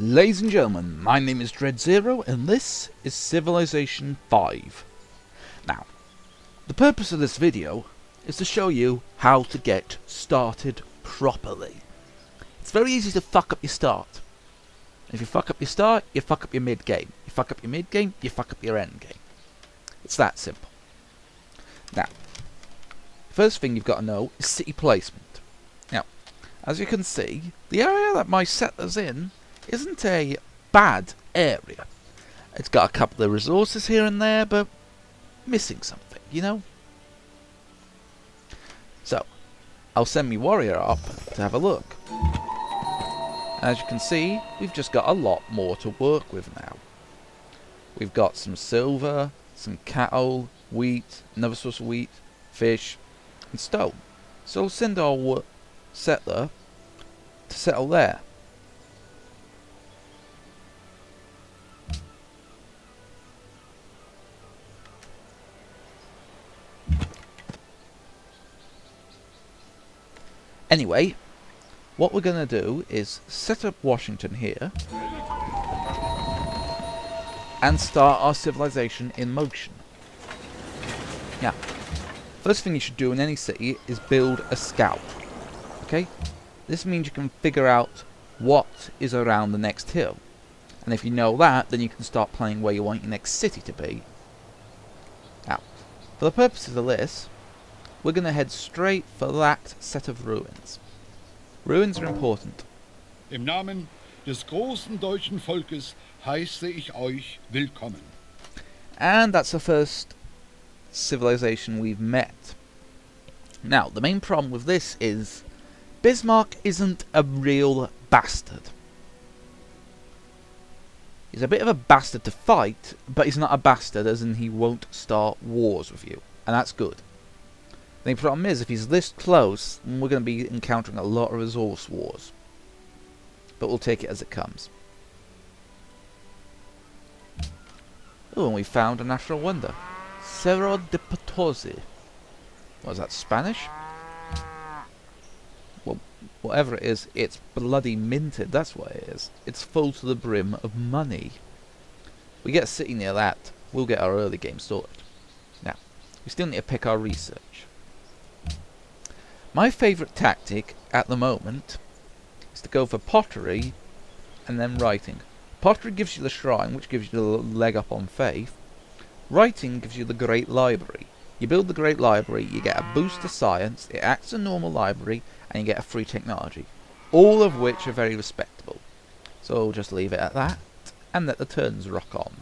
Ladies and gentlemen, my name is DreadZero and this is Civilization 5. Now, the purpose of this video is to show you how to get started properly. It's very easy to fuck up your start. If you fuck up your start, you fuck up your mid-game. You fuck up your mid-game, you fuck up your end-game. It's that simple. Now, first thing you've got to know is city placement. Now, as you can see, the area that my settler's in isn't a bad area. It's got a couple of resources here and there, but missing something, you know? So, I'll send my warrior up to have a look. As you can see, we've just got a lot more to work with now. We've got some silver, some cattle, wheat, another source of wheat, fish, and stone. So we'll send our settler to settle there. Anyway, what we're going to do is set up Washington here and start our civilization in motion. Now, first thing you should do in any city is build a scout. Okay? This means you can figure out what is around the next hill. And if you know that, then you can start planning where you want your next city to be. Now, for the purposes of this, we're going to head straight for that set of ruins. Ruins are important. Im Namen des großen deutschen Volkes heiße ich euch willkommen. And that's the first civilization we've met. Now, the main problem with this is Bismarck isn't a real bastard. He's a bit of a bastard to fight, but he's not a bastard as in he won't start wars with you. And that's good. The problem is, if he's this close, we're going to be encountering a lot of resource wars. But we'll take it as it comes. Oh, and we found a natural wonder. Cerro de Potosi. What is that, Spanish? Well, whatever it is, it's bloody minted, that's what it is. It's full to the brim of money. We get a city near that, we'll get our early game sorted. Now, we still need to pick our research. My favourite tactic at the moment is to go for pottery and then writing. Pottery gives you the shrine, which gives you the leg up on faith. Writing gives you the great library. You build the great library, you get a boost to science, it acts as a normal library, and you get a free technology. All of which are very respectable. So we'll just leave it at that, and let the turns rock on.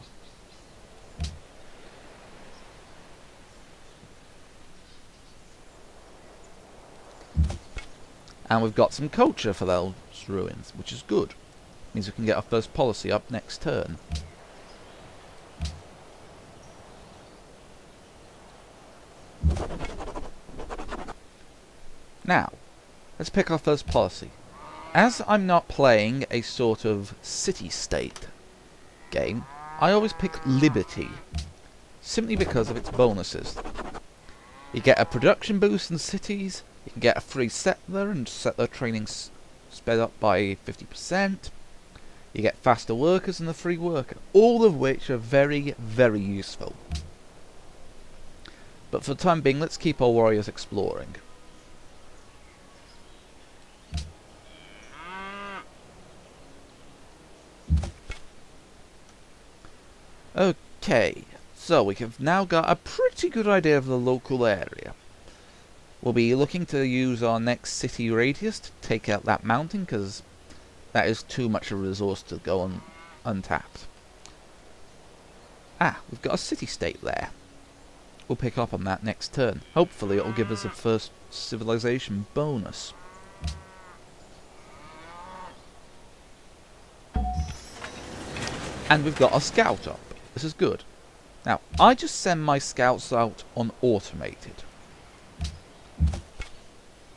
And we've got some culture for those ruins, which is good. Means we can get our first policy up next turn. Now, let's pick our first policy. As I'm not playing a sort of city-state game, I always pick Liberty, simply because of its bonuses. You get a production boost in cities, you can get a free settler and settler training sped up by 50%. You get faster workers and a free worker. All of which are very, very useful. But for the time being, let's keep our warriors exploring. Okay, so we have now got a pretty good idea of the local area. We'll be looking to use our next city radius to take out that mountain, because that is too much of a resource to go untapped. Ah, we've got a city-state there. We'll pick up on that next turn. Hopefully it'll give us a first civilization bonus. And we've got our scout up. This is good. Now, I just send my scouts out on automated.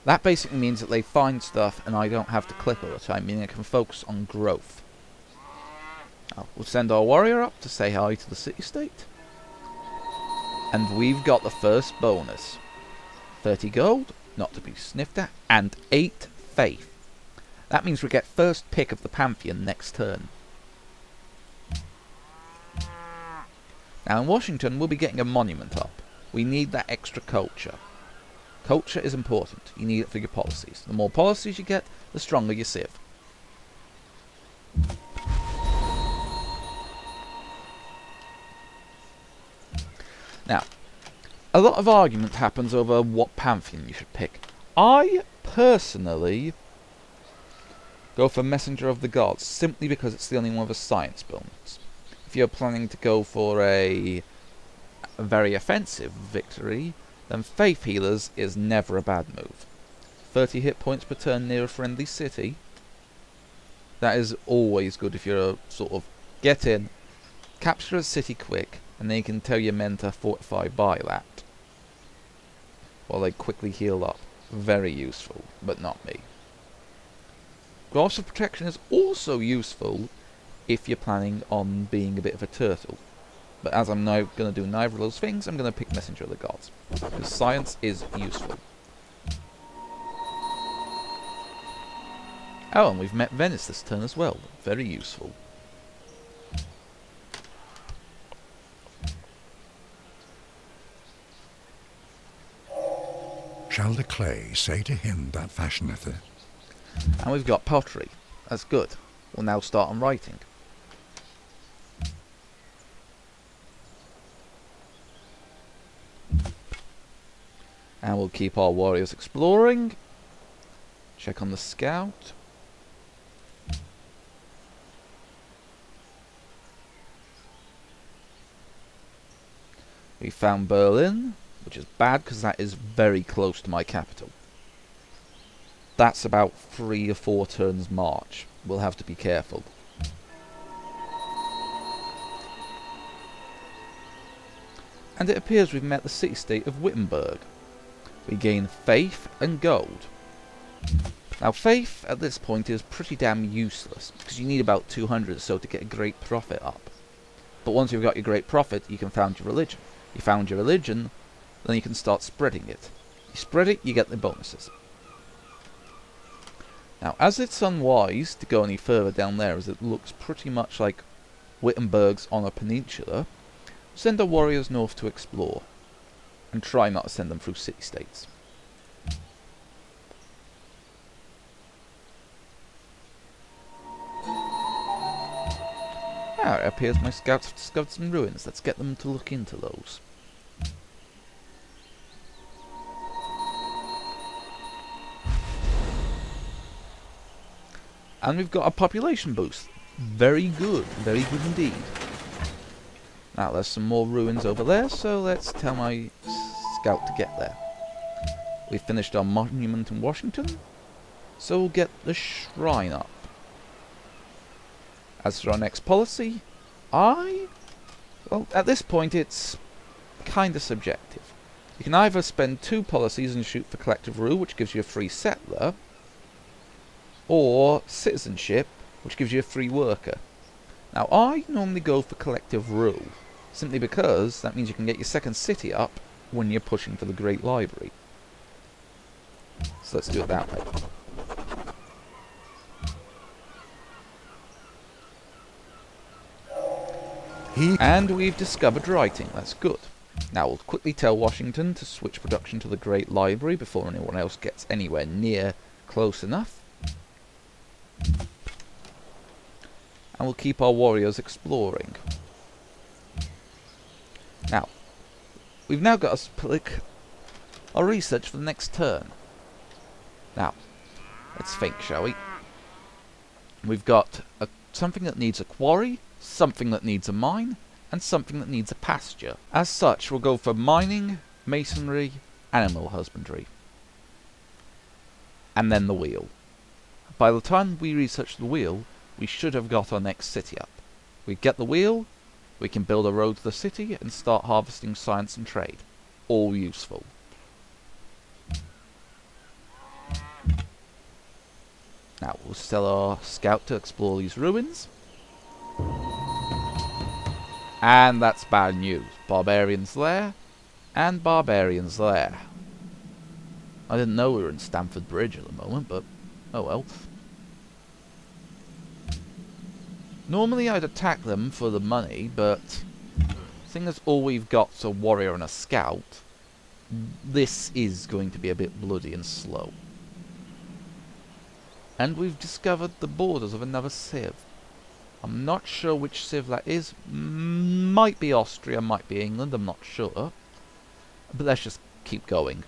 That basically means that they find stuff and I don't have to click all the time, meaning I can focus on growth. Now, we'll send our warrior up to say hi to the city-state. And we've got the first bonus. 30 gold, not to be sniffed at, and 8 faith. That means we get first pick of the Pantheon next turn. Now in Washington, we'll be getting a monument up. We need that extra culture. Culture is important. You need it for your policies. The more policies you get, the stronger your civ. Now, a lot of argument happens over what pantheon you should pick. I personally go for Messenger of the Gods, simply because it's the only one with a science bonus. If you're planning to go for a very offensive victory, then Faith Healers is never a bad move. 30 hit points per turn near a friendly city. That is always good if you're sort of get in, capture a city quick, and then you can tell your men to fortify by that, while they quickly heal up. Very useful, but not me. Grasp of Protection is also useful if you're planning on being a bit of a turtle. But as I'm now going to do neither of those things, I'm going to pick Messenger of the Gods. Because science is useful. Oh, and we've met Venice this turn as well. Very useful. Shall the clay say to him that fashioneth it? And we've got pottery. That's good. We'll now start on writing. And we'll keep our warriors exploring. Check on the scout. We found Berlin, which is bad because that is very close to my capital. That's about 3 or 4 turns march. We'll have to be careful. And it appears we've met the city-state of Wittenberg. We gain faith and gold. Now faith at this point is pretty damn useless, because you need about 200 or so to get a great prophet up. But once you've got your great prophet, you can found your religion. You found your religion, then you can start spreading it. You spread it, you get the bonuses. Now, as it's unwise to go any further down there, as it looks pretty much like Wittenberg's on a peninsula, send our warriors north to explore, and try not to send them through city-states. Ah, it appears my scouts have discovered some ruins. Let's get them to look into those. And we've got a population boost. Very good indeed. Now there's some more ruins over there, so let's tell my scout to get there. We've finished our monument in Washington, so we'll get the shrine up. As for our next policy, well, at this point it's kinda subjective. You can either spend 2 policies and shoot for collective rule, which gives you a free settler, or citizenship, which gives you a free worker. Now I normally go for collective rule, simply because that means you can get your second city up when you're pushing for the Great Library. So let's do it that way. And we've discovered writing, that's good. Now we'll quickly tell Washington to switch production to the Great Library before anyone else gets anywhere near close enough. And we'll keep our warriors exploring. Now, we've now got to click our research for the next turn. Now, let's think, shall we? We've got something that needs a quarry, something that needs a mine, and something that needs a pasture. As such, we'll go for mining, masonry, animal husbandry. And then the wheel. By the time we research the wheel, we should have got our next city up. We get the wheel, we can build a road to the city and start harvesting science and trade. All useful. Now we'll tell our scout to explore these ruins. And that's bad news. Barbarians there, and barbarians there. I didn't know we were in Stamford Bridge at the moment, but oh well. Normally I'd attack them for the money, but seeing as all we've got's a warrior and a scout, this is going to be a bit bloody and slow. And we've discovered the borders of another civ. I'm not sure which civ that is. Might be Austria, might be England, I'm not sure. But let's just keep going.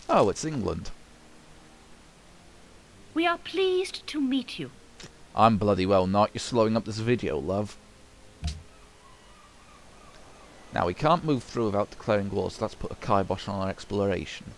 Oh, it's England. We are pleased to meet you. I'm bloody well not. You're slowing up this video, love. Now, we can't move through without declaring war, so let's put a kibosh on our exploration.